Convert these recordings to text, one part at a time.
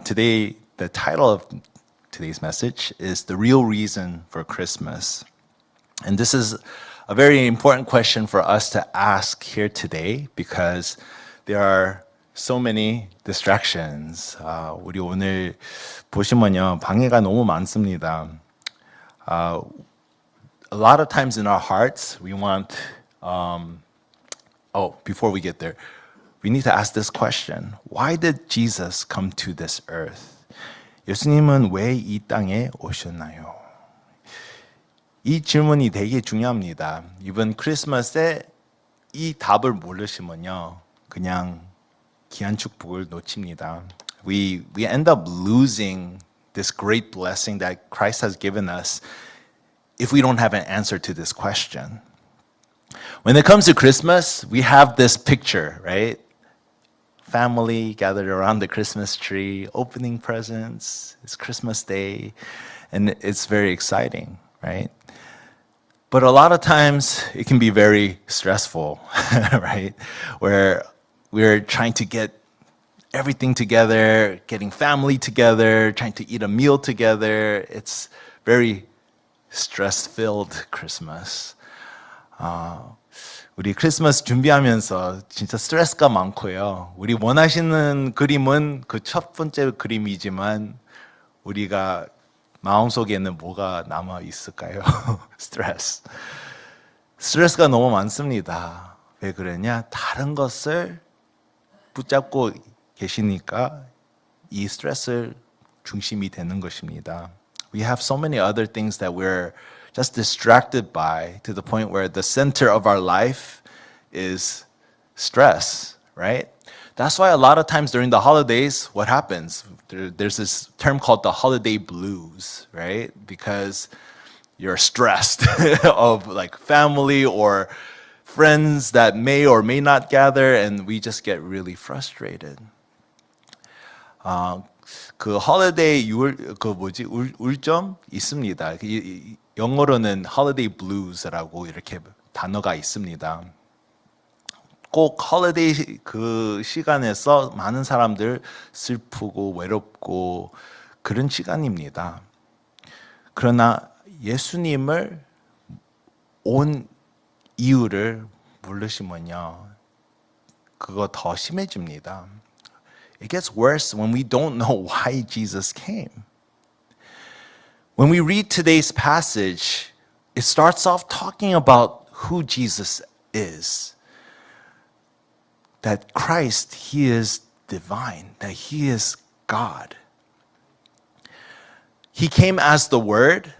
Today, the title of today's message is The Real Reason for Christmas. And this is a very important question for us to ask here today because there are so many distractions. 우리 오늘 보시면요, 방해가 너무 많습니다. A lot of times in our hearts, we want, before we get there, we need to ask this question. Why did Jesus come to this earth? 예수님은 왜 이 땅에 오셨나요? 이 질문이 되게 중요합니다. 이번 크리스마스에 이 답을 모르시면요, 그냥 귀한 축복을 놓칩니다. We end up losing this great blessing that Christ has given us if we don't have an answer to this question. When it comes to Christmas, we have this picture, right? Family gathered around the Christmas tree, opening presents. It's Christmas Day, and it's very exciting, right? But a lot of times it can be very stressful, right? Where we're trying to get everything together, getting family together, trying to eat a meal together. It's very stress-filled Christmas. 우리 크리스마스 준비하면서 진짜 스트레스가 많고요. 우리 원하시는 그림은 그 첫 번째 그림이지만 우리가 마음속에는 뭐가 남아 있을까요? 스트레스가 너무 많습니다. 왜 그러냐? 다른 것을 붙잡고 계시니까 이 스트레스 중심이 되는 것입니다. We have so many other things that we're just distracted by to the point where the center of our life is stress, right? That's why a lot of times during the holidays, what happens? There's this term called the holiday blues, right? Because you're stressed of like family or friends that may or may not gather, and we just get really frustrated. 그 holiday 울점 있습니다. 영어로는 holiday blues라고 이렇게 단어가 있습니다. 꼭 holiday 그 시간에서 많은 사람들 슬프고 외롭고 그런 시간입니다. 그러나 예수님을 온 이유를 모르시면요, 그거 더 심해집니다. It gets worse when we don't know why Jesus came. When we read today's passage, it starts off talking about who Jesus is. That Christ, He is divine, that He is God. He came as the Word,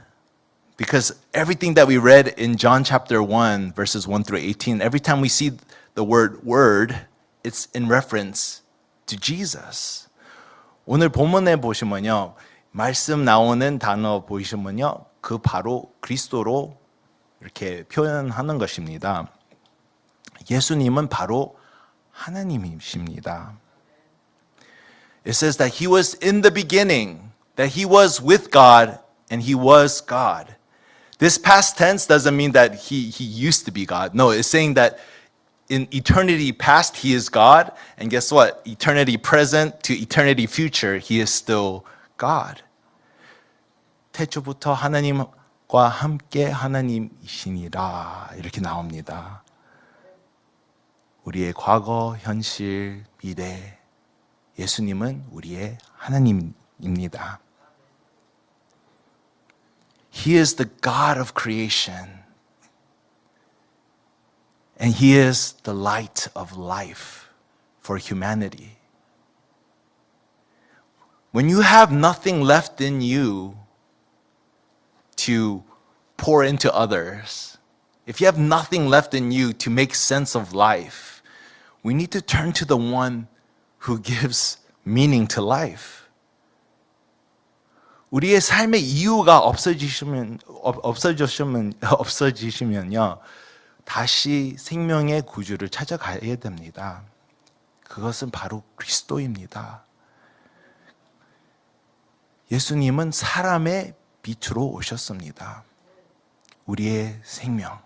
because everything that we read in John chapter 1, verses 1 through 18, every time we see the word word, it's in reference to Jesus. 오늘 본문에 보시면요, 말씀 나오는 단어 보이시면요, 그 바로 그리스도로 이렇게 표현하는 것입니다. 예수님은 바로 하나님이십니다. It says that He was in the beginning, that He was with God, and He was God. This past tense doesn't mean that He used to be God. No, it's saying that in eternity past, He is God, and guess what? Eternity present to eternity future, He is still God. 태초부터 하나님과 함께 하나님이시니라 이렇게 나옵니다. 우리의 과거, 현실, 미래, 예수님은 우리의 하나님입니다. He is the God of creation. And He is the light of life for humanity. When you have nothing left in you to pour into others, if you have nothing left in you to make sense of life, we need to turn to the one who gives meaning to life. 우리의 삶의 이유가 없어지시면요, 다시 생명의 구주를 찾아가야 됩니다. 그것은 바로 그리스도입니다. 예수님은 사람의 빛으로 오셨습니다. 우리의 생명,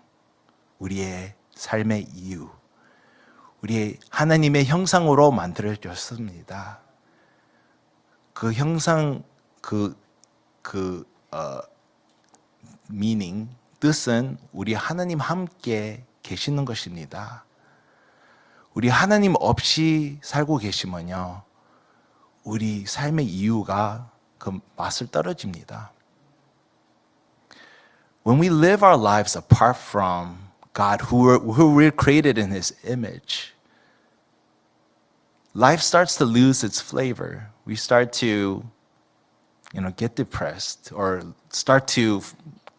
우리의 삶의 이유, 우리의 하나님의 형상으로 만들어졌습니다. 그 형상 그 meaning 뜻은 우리 하나님 함께 계시는 것입니다. 우리 하나님 없이 살고 계시면요, 우리 삶의 이유가 그 맛을 떨어집니다. When we live our lives apart from God, who we're created in His image, life starts to lose its flavor. We start to, get depressed or start to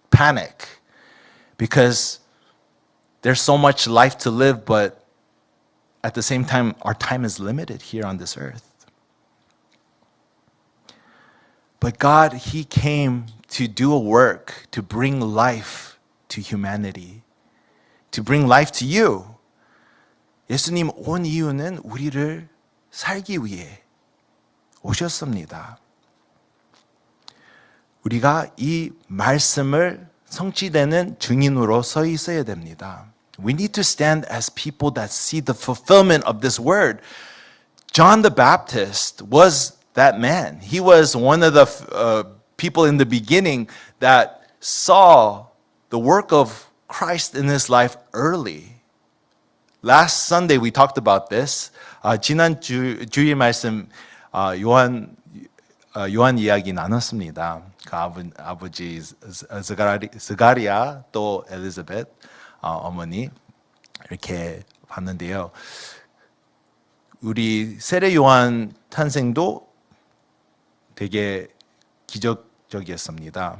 panic because there's so much life to live, but at the same time, our time is limited here on this earth. But God, He came to do a work, to bring life to humanity, to bring life to you. 예수님 온 이유는 우리를 살기 위해 오셨습니다. 우리가 이 말씀을 성취되는 증인으로 서 있어야 됩니다. We need to stand as people that see the fulfillment of this word. John the Baptist was that man. He was one of the people in the beginning that saw the work of Christ in his life early. Last Sunday we talked about this. 지난 주일 말씀 요한 이야기 나눴습니다. 그 아버지 스가리아 또 엘리자벳 어머니 이렇게 봤는데요. 우리 세례 요한 탄생도 되게 기적적이었습니다.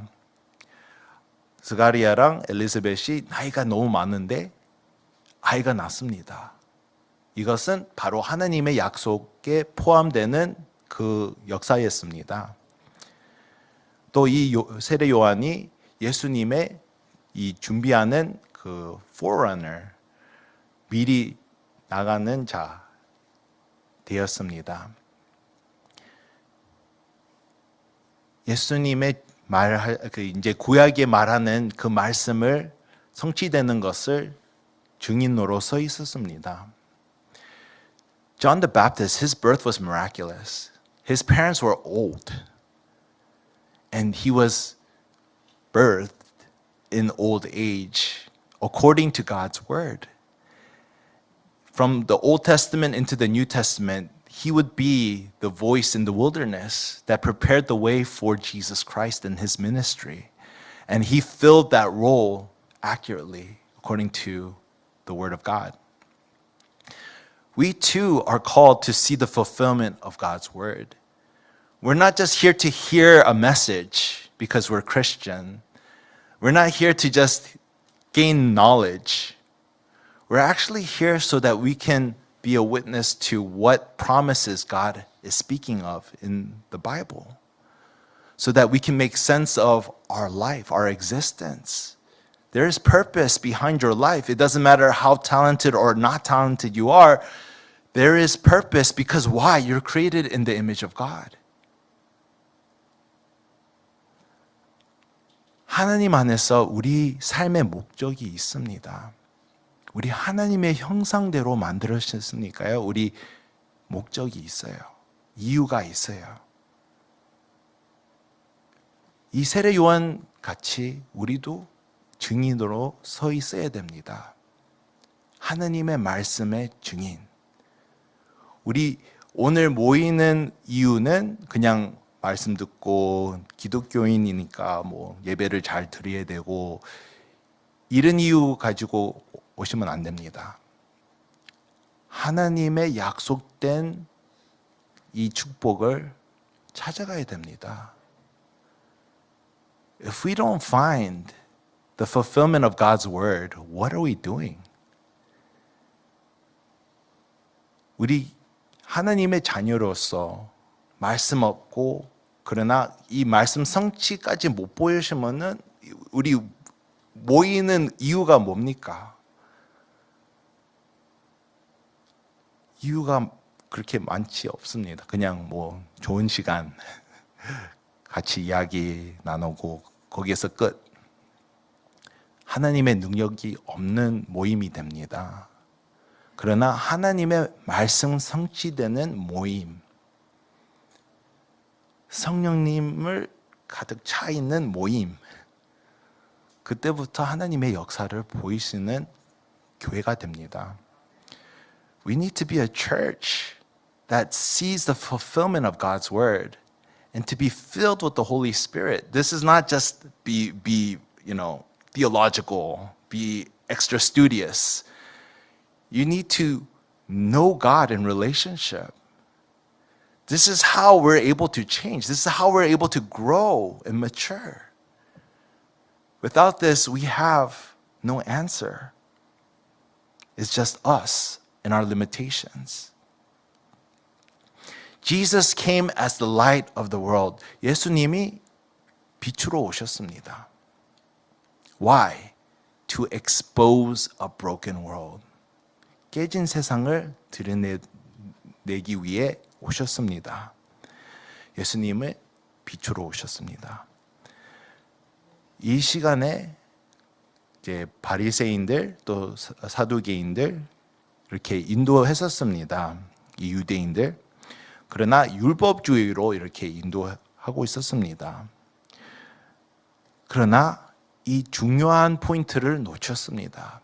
스가리아랑 엘리자벳이 나이가 너무 많은데 아이가 낳습니다. 이것은 바로 하나님의 약속에 포함되는 그 역사였습니다. 또 이 세례 요한이 예수님의 이 준비하는 그 forerunner, 미리 나가는 자 되었습니다. 예수님의 이제 구약에 말하는 그 말씀을 성취되는 것을 증인으로 서 있었습니다. John the Baptist, his birth was miraculous. His parents were old. And he was birthed in old age according to God's word. From the Old Testament into the New Testament, he would be the voice in the wilderness that prepared the way for Jesus Christ in his ministry. And he filled that role accurately according to the word of God. We too are called to see the fulfillment of God's word. We're not just here to hear a message because we're Christian. We're not here to just gain knowledge. We're actually here so that we can be a witness to what promises God is speaking of in the Bible, so that we can make sense of our life, our existence. There is purpose behind your life. It doesn't matter how talented or not talented you are. There is purpose because why? You're created in the image of God. 하나님 안에서 우리 삶의 목적이 있습니다. 우리 하나님의 형상대로 만들어졌으니까요. 우리 목적이 있어요. 이유가 있어요. 이 세례 요한 같이 우리도 증인으로 서 있어야 됩니다. 하나님의 말씀의 증인. 우리 오늘 모이는 이유는 그냥 말씀 듣고 기독교인이니까 뭐 예배를 잘 드려야 되고 이런 이유 가지고 오시면 안 됩니다. 하나님의 약속된 이 축복을 찾아가야 됩니다. If we don't find the fulfillment of God's word, what are we doing? 우리 하나님의 자녀로서 말씀 없고 그러나 이 말씀 성취까지 못 보여주면은 우리 모이는 이유가 뭡니까? 이유가 그렇게 많지 없습니다. 그냥 뭐 좋은 시간 같이 이야기 나누고 거기에서 끝. 하나님의 능력이 없는 모임이 됩니다. 그러나 하나님의 말씀 성취되는 모임. 성령님을 가득 차 있는 모임. 그때부터 하나님의 역사를 보이시는 교회가 됩니다. We need to be a church that sees the fulfillment of God's word and to be filled with the Holy Spirit. This is not just be theological, be extra studious. You need to know God in relationship. This is how we're able to change. This is how we're able to grow and mature. Without this, we have no answer. It's just us and our limitations. Jesus came as the light of the world. 예수님이 빛으로 오셨습니다. Why? To expose a broken world. 깨진 세상을 드러내기 위해 오셨습니다. 예수님은 빛으로 오셨습니다. 이 시간에 이제 바리새인들 또 사두개인들 이렇게 인도했었습니다. 이 유대인들. 그러나 율법주의로 이렇게 인도하고 있었습니다. 그러나 이 중요한 포인트를 놓쳤습니다.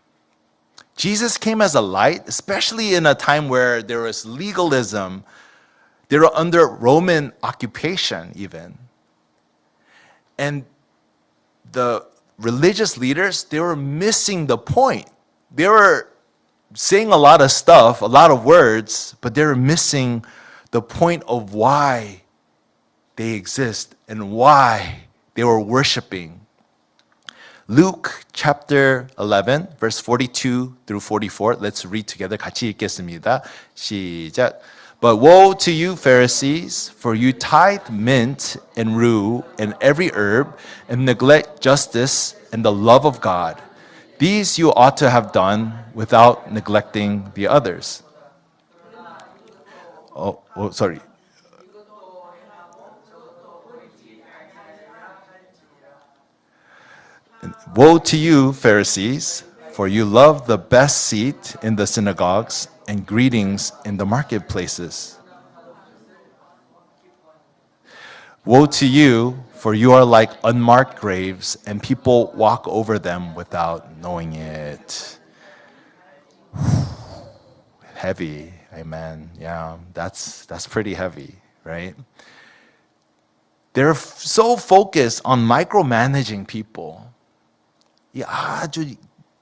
Jesus came as a light, especially in a time where there was legalism. They were under Roman occupation even. And the religious leaders, they were missing the point. They were saying a lot of stuff, a lot of words, but they were missing the point of why they exist and why they were worshiping. Luke chapter 11, verse 42 through 44. Let's read together. 같이 읽겠습니다. 시작. But woe to you, Pharisees, for you tithe mint and rue and every herb and neglect justice and the love of God. These you ought to have done without neglecting the others. Sorry. Woe to you, Pharisees, for you love the best seat in the synagogues and greetings in the marketplaces. Woe to you, for you are like unmarked graves, and people walk over them without knowing it. Heavy, amen. Yeah, that's pretty heavy, right? They're so focused on micromanaging people. 이 아주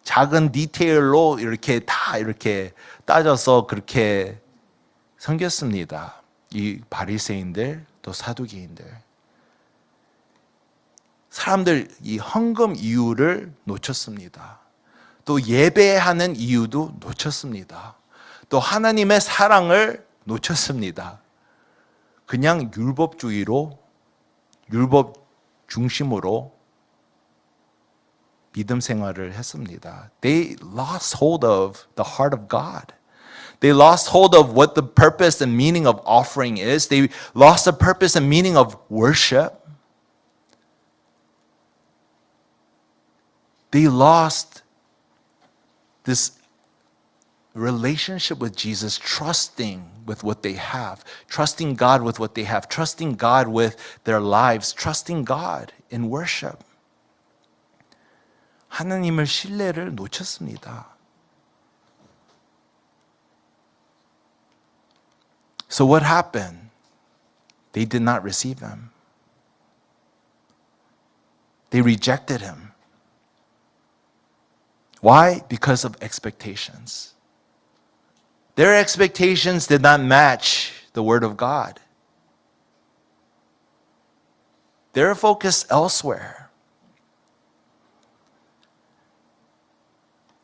작은 디테일로 이렇게 다 이렇게 따져서 그렇게 섬겼습니다. 이 바리새인들 또 사두개인들. 사람들 이 헌금 이유를 놓쳤습니다. 또 예배하는 이유도 놓쳤습니다. 또 하나님의 사랑을 놓쳤습니다. 그냥 율법주의로 율법 중심으로 믿음 생활을 했습니다. They lost hold of the heart of God. They lost hold of what the purpose and meaning of offering is. They lost the purpose and meaning of worship. They lost this relationship with Jesus, trusting with what they have, trusting God with what they have, trusting God with their lives, trusting God in worship. 하나님을 신뢰를 놓쳤습니다. So what happened? They did not receive him. They rejected him. Why? Because of expectations. Their expectations did not match the word of God. They're focused elsewhere.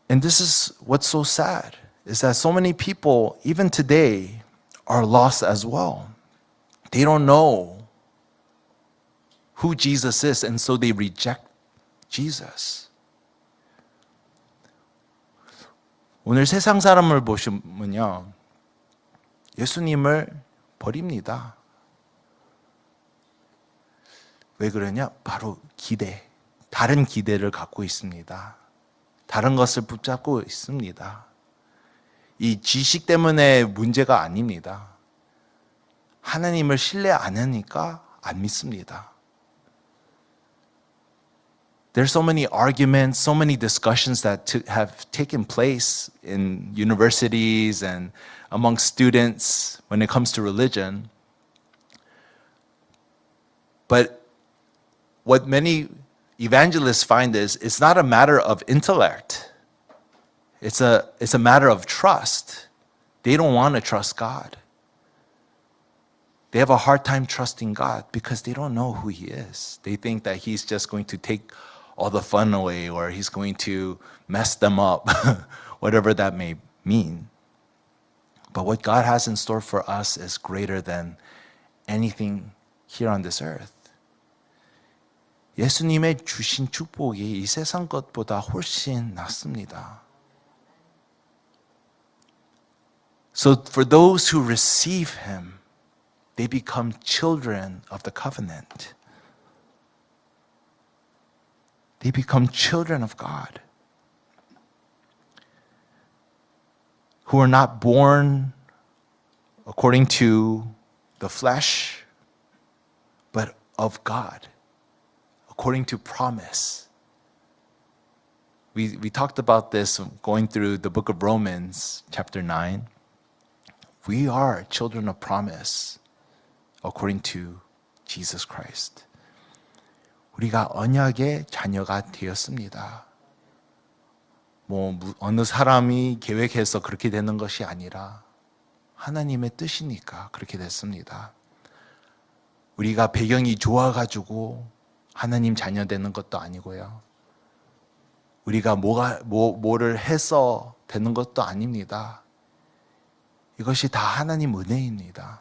And this is what's so sad, is that so many people, even today, are lost as well. They don't know who Jesus is, and so they reject Jesus. 오늘 세상 사람을 보시면요, 예수님을 버립니다. 왜 그러냐? 바로 기대, 다른 기대를 갖고 있습니다. 다른 것을 붙잡고 있습니다. 이 지식 때문에 문제가 아닙니다. 하나님을 신뢰 안 하니까 안 믿습니다. There's so many arguments, so many discussions that have taken place in universities and among students when it comes to religion. But what many evangelists find is it's not a matter of intellect. It's a matter of trust. They don't want to trust God. They have a hard time trusting God because they don't know who He is. They think that He's just going to take all the fun away or He's going to mess them up, whatever that may mean. But what God has in store for us is greater than anything here on this earth. 예수님의 주신 축복이 이 세상 것보다 훨씬 낫습니다. So for those who receive Him, they become children of the covenant. They become children of God who are not born according to the flesh, but of God, according to promise. We talked about this going through the book of Romans, chapter 9. We are children of promise according to Jesus Christ. 우리가 언약의 자녀가 되었습니다. 어느 사람이 계획해서 그렇게 되는 것이 아니라 하나님의 뜻이니까 그렇게 됐습니다. 우리가 배경이 좋아가지고 하나님 자녀 되는 것도 아니고요. 우리가 뭐를 해서 되는 것도 아닙니다. 이것이 다 하나님 은혜입니다.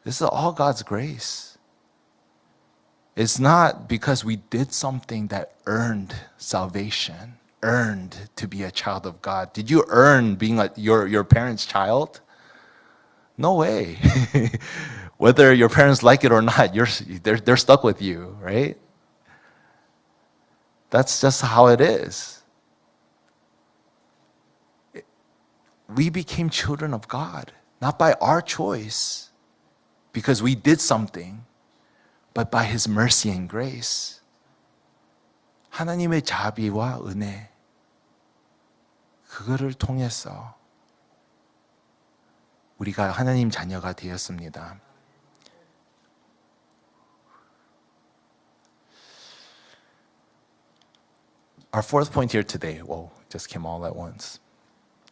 This is all God's grace. It's not because we did something that earned salvation, earned to be a child of God. Did you earn being your parents' child? No way. Whether your parents like it or not, they're stuck with you, right? That's just how it is. We became children of God, not by our choice, because we did something, but by His mercy and grace. 하나님의 자비와 은혜, 그거를 통해서 우리가 하나님 자녀가 되었습니다. Our fourth point here today, just came all at once,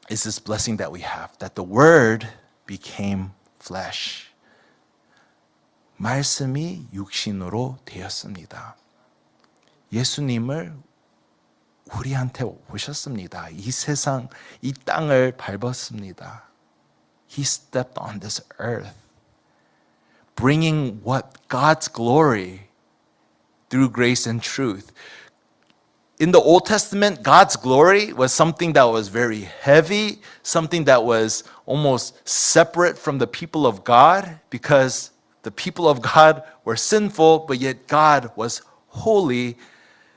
is this blessing that we have, that the Word became flesh. 말씀이 육신으로 되었습니다. 예수님을 우리한테 오셨습니다. 이 세상, 이 땅을 밟았습니다. He stepped on this earth, bringing what? God's glory through grace and truth. In the Old Testament, God's glory was something that was very heavy, something that was almost separate from the people of God, because the people of God were sinful, but yet God was holy.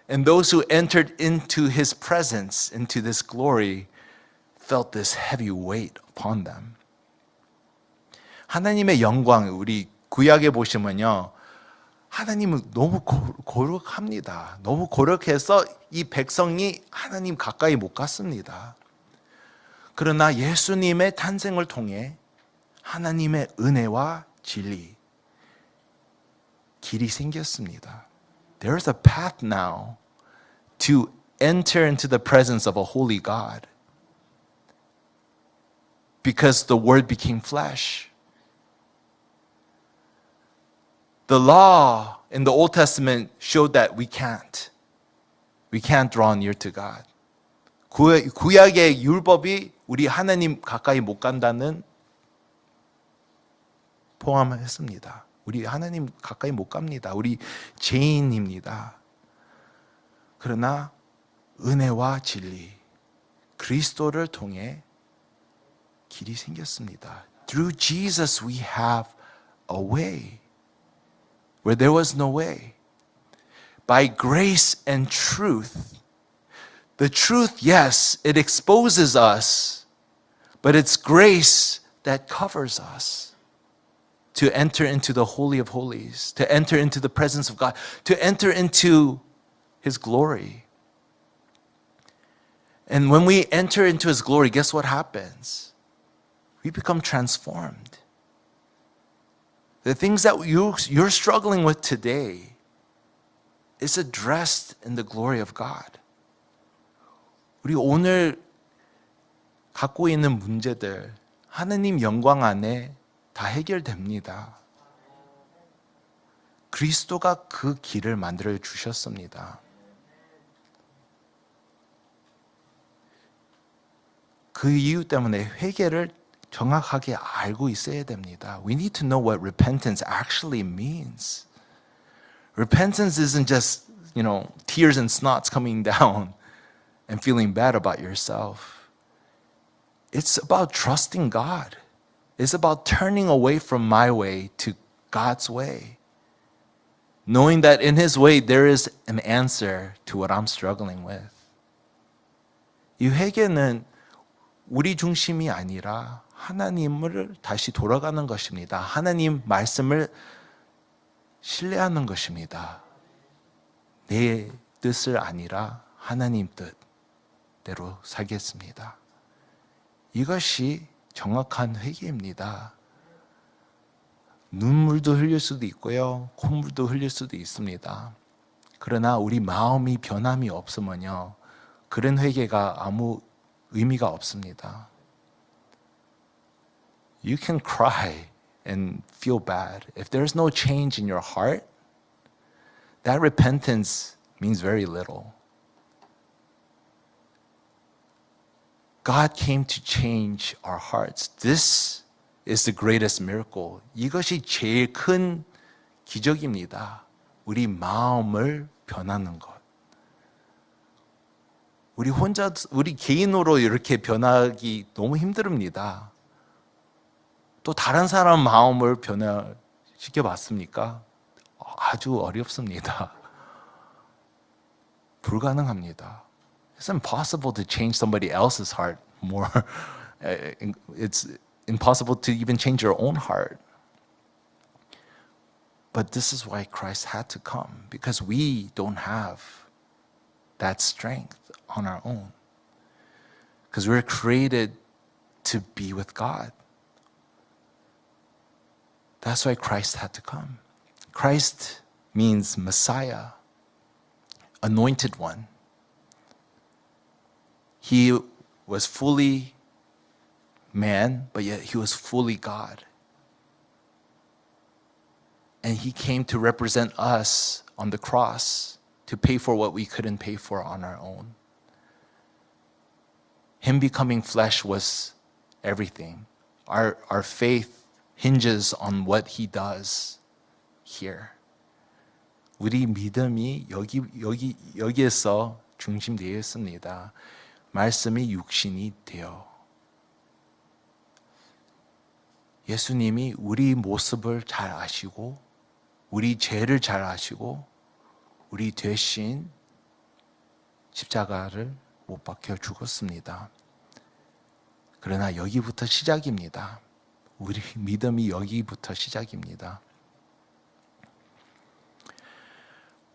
And those who entered into His presence, into this glory, felt this heavy weight upon them. 하나님의 영광, 우리 구약에 보시면요, 하나님은 너무 거룩합니다. 너무 거룩해서 이 백성이 하나님 가까이 못 갔습니다. 그러나 예수님의 탄생을 통해 하나님의 은혜와 진리, 길이 생겼습니다. There is a path now to enter into the presence of a holy God because the Word became flesh. The law in the Old Testament showed that we can't draw near to God. 구약의 율법이 우리 하나님 가까이 못 간다는 포함했습니다. 우리 하나님 가까이 못 갑니다. 우리 죄인입니다. 그러나 은혜와 진리, 그리스도를 통해 길이 생겼습니다. Through Jesus we have a way where there was no way. By grace and truth. The truth, yes, it exposes us, but it's grace that covers us to enter into the Holy of Holies, to enter into the presence of God, to enter into His glory. And when we enter into His glory, guess what happens? We become transformed. The things that you're struggling with today is addressed in the glory of God. 우리 오늘 갖고 있는 문제들 하나님 영광 안에 다 해결됩니다. 그리스도가 그 길을 만들어 주셨습니다. 그 이유 때문에 회개를 정확하게 알고 있어야 됩니다. We need to know what repentance actually means. Repentance isn't just, tears and snots coming down and feeling bad about yourself. It's about trusting God. It's about turning away from my way to God's way. Knowing that in His way there is an answer to what I'm struggling with. 이 회개는 우리 중심이 아니라 하나님을 다시 돌아가는 것입니다. 하나님 말씀을 신뢰하는 것입니다. 내 뜻을 아니라 하나님 뜻대로 살겠습니다. 이것이 정확한 회개입니다. 눈물도 흘릴 수도 있고요. 콧물도 흘릴 수도 있습니다. 그러나 우리 마음이 변함이 없으면요. 그런 회개가 아무 의미가 없습니다. You can cry and feel bad. If there's no change in your heart, that repentance means very little. God came to change our hearts. This is the greatest miracle. 이것이 제일 큰 기적입니다. 우리 마음을 변하는 것. 우리 개인으로 이렇게 변하기 너무 힘듭니다. 또 다른 사람 마음을 변화시켜 봤습니까? 아주 어렵습니다. 불가능합니다. It's impossible to change somebody else's heart more. It's impossible to even change your own heart. But this is why Christ had to come, because we don't have that strength on our own. Because we're created to be with God. That's why Christ had to come. Christ means Messiah, anointed one. He was fully man, but yet He was fully God. And He came to represent us on the cross, to pay for what we couldn't pay for on our own. Him becoming flesh was everything. Our faith hinges on what He does here. 우리 믿음이 여기에서 중심되어 있습니다. 말씀이 육신이 되어. 예수님이 우리 모습을 잘 아시고, 우리 죄를 잘 아시고, 우리 대신 십자가를 못 박혀 죽었습니다. 그러나 여기부터 시작입니다. 우리 믿음이 여기부터 시작입니다.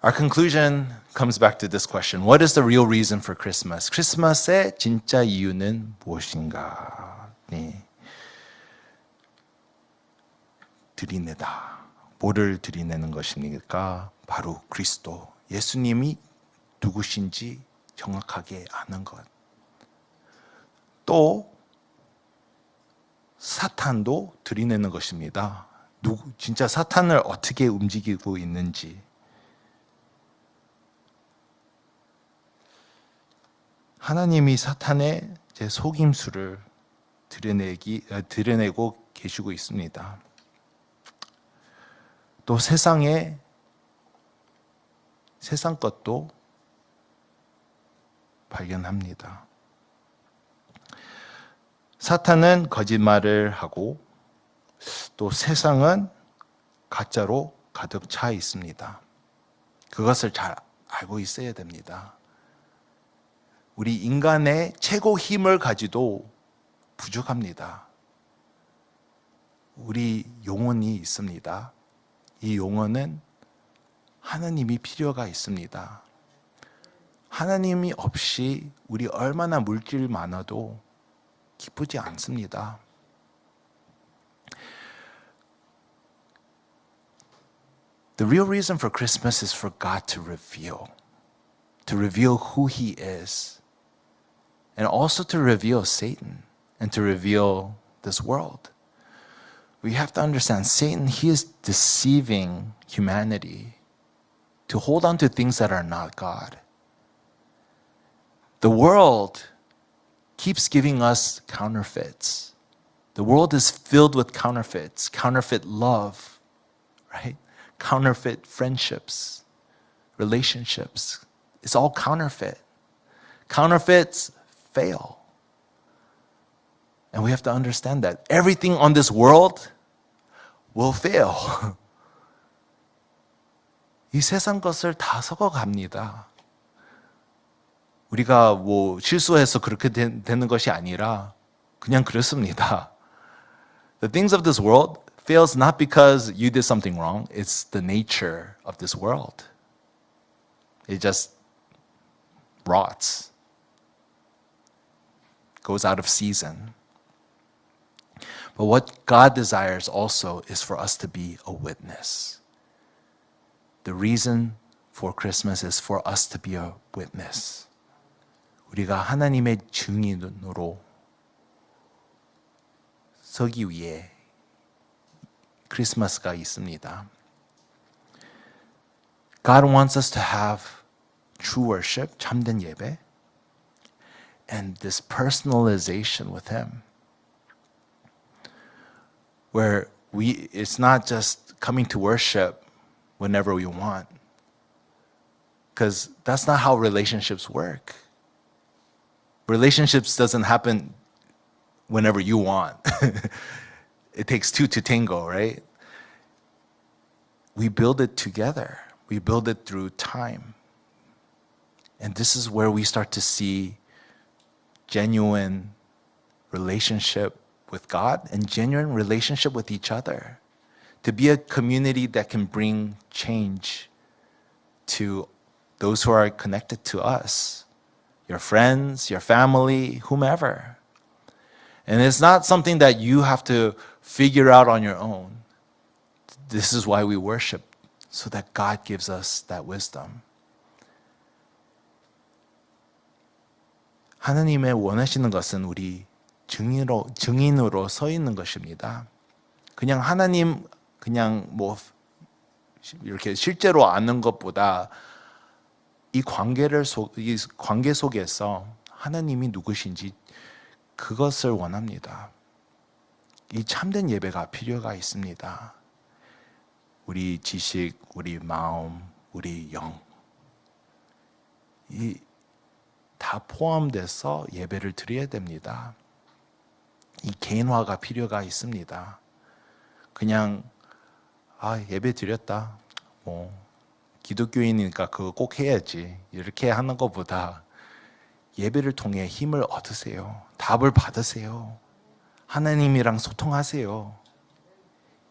Our conclusion comes back to this question. What is the real reason for Christmas? 크리스마스의 진짜 이유는 무엇인가? 네. 들이내다. 뭐를 들이내는 것입니까? 바로 그리스도. 예수님이 누구신지 정확하게 아는 것. 또 사탄도 들이내는 것입니다. 진짜 사탄을 어떻게 움직이고 있는지. 하나님이 사탄의 제 속임수를 드러내고 계시고 있습니다. 또 세상 것도 발견합니다. 사탄은 거짓말을 하고 또 세상은 가짜로 가득 차 있습니다. 그것을 잘 알고 있어야 됩니다. 우리 인간의 최고 힘을 가지도 부족합니다. 우리 영혼이 있습니다. 이 영혼은 하나님이 필요가 있습니다. 하나님이 없이 우리 얼마나 물질 많아도 기쁘지 않습니다. The real reason for Christmas is for God to reveal who He is, and also to reveal Satan and to reveal this world. We have to understand Satan, he is deceiving humanity to hold on to things that are not God. The world keeps giving us counterfeits. The world is filled with counterfeits, counterfeit love, right? Counterfeit friendships, relationships. It's all counterfeit. Counterfeits fail. And we have to understand that everything on this world will fail. 이 세상 것을 다 썩어갑니다. 우리가 뭐 실수해서 그렇게 되는 것이 아니라 그냥 그렇습니다. The things of this world fails not because you did something wrong. It's the nature of this world. It just rots, goes out of season. But what God desires also is for us to be a witness. The reason for Christmas is for us to be a witness. 우리가 하나님의 증인으로 서기 위해 크리스마스가 있습니다. God wants us to have true worship, 참된 예배, and this personalization with Him. Where it's not just coming to worship whenever we want. Because that's not how relationships work. Relationships doesn't happen whenever you want. It takes two to tango, right? We build it together. We build it through time. And this is where we start to see genuine relationship with God and genuine relationship with each other. To be a community that can bring change to those who are connected to us. Your friends, your family, whomever. And it's not something that you have to figure out on your own. This is why we worship, so that God gives us that wisdom. 하나님의 원하시는 것은 우리 증인으로 서 있는 것입니다. 그냥 하나님 그냥 뭐 이렇게 실제로 아는 것보다 이 관계 속에서 하나님이 누구신지 그것을 원합니다. 이 참된 예배가 필요가 있습니다. 우리 지식, 우리 마음, 우리 영, 이 다 포함돼서 예배를 드려야 됩니다. 이 개인화가 필요가 있습니다. 그냥 예배 드렸다. 뭐 기독교인이니까 그거 꼭 해야지. 이렇게 하는 것보다 예배를 통해 힘을 얻으세요. 답을 받으세요. 하나님이랑 소통하세요.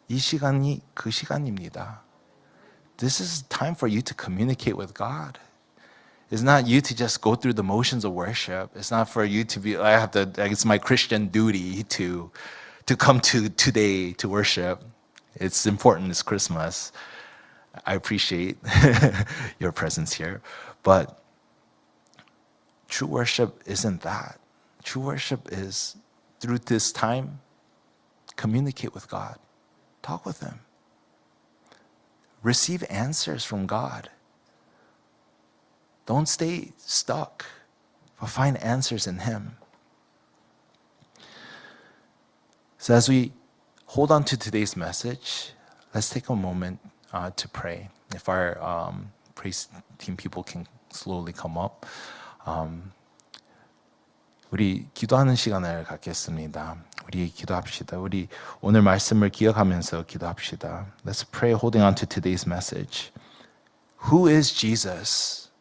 이 시간이 그 시간입니다. This is time for you to communicate with God. It's not you to just go through the motions of worship. It's not for you to be, it's my Christian duty to come to today to worship. It's important, it's Christmas. I appreciate your presence here. But true worship isn't that. True worship is, through this time, communicate with God. Talk with Him. Receive answers from God. Don't stay stuck, but find answers in Him. So as we hold on to today's message, let's take a moment to pray. If our praise team people can slowly come up. 우리 기도하는 시간을 갖겠습니다. 우리 기도합시다. 우리 오늘 말씀을 기억하면서 기도합시다. Let's pray holding on to today's message. Who is Jesus?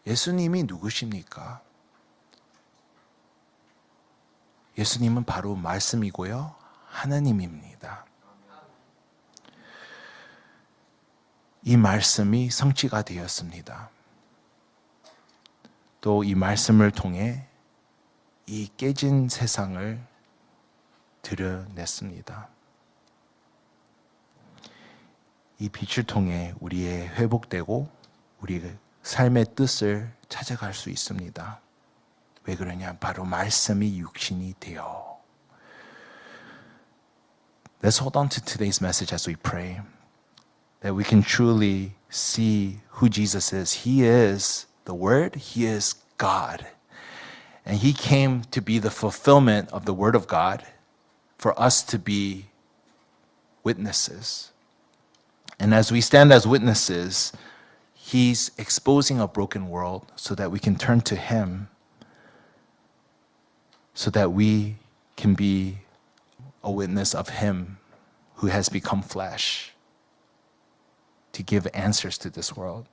예수님이 누구십니까? 예수님은 바로 말씀이고요. 하나님입니다. 이 말씀이 성취가 되었습니다. 또 이 말씀을 통해 이 깨진 세상을 드러냈습니다. 이 빛을 통해 우리의 회복되고 우리의 삶의 뜻을 찾아갈 수 있습니다. 왜 그러냐? 바로 말씀이 육신이 되어. Let's hold on to today's message as we pray. That we can truly see who Jesus is. He is the Word. He is God. And He came to be the fulfillment of the Word of God for us to be witnesses. And as we stand as witnesses, He's exposing a broken world so that we can turn to Him, so that we can be a witness of Him who has become flesh to give answers to this world.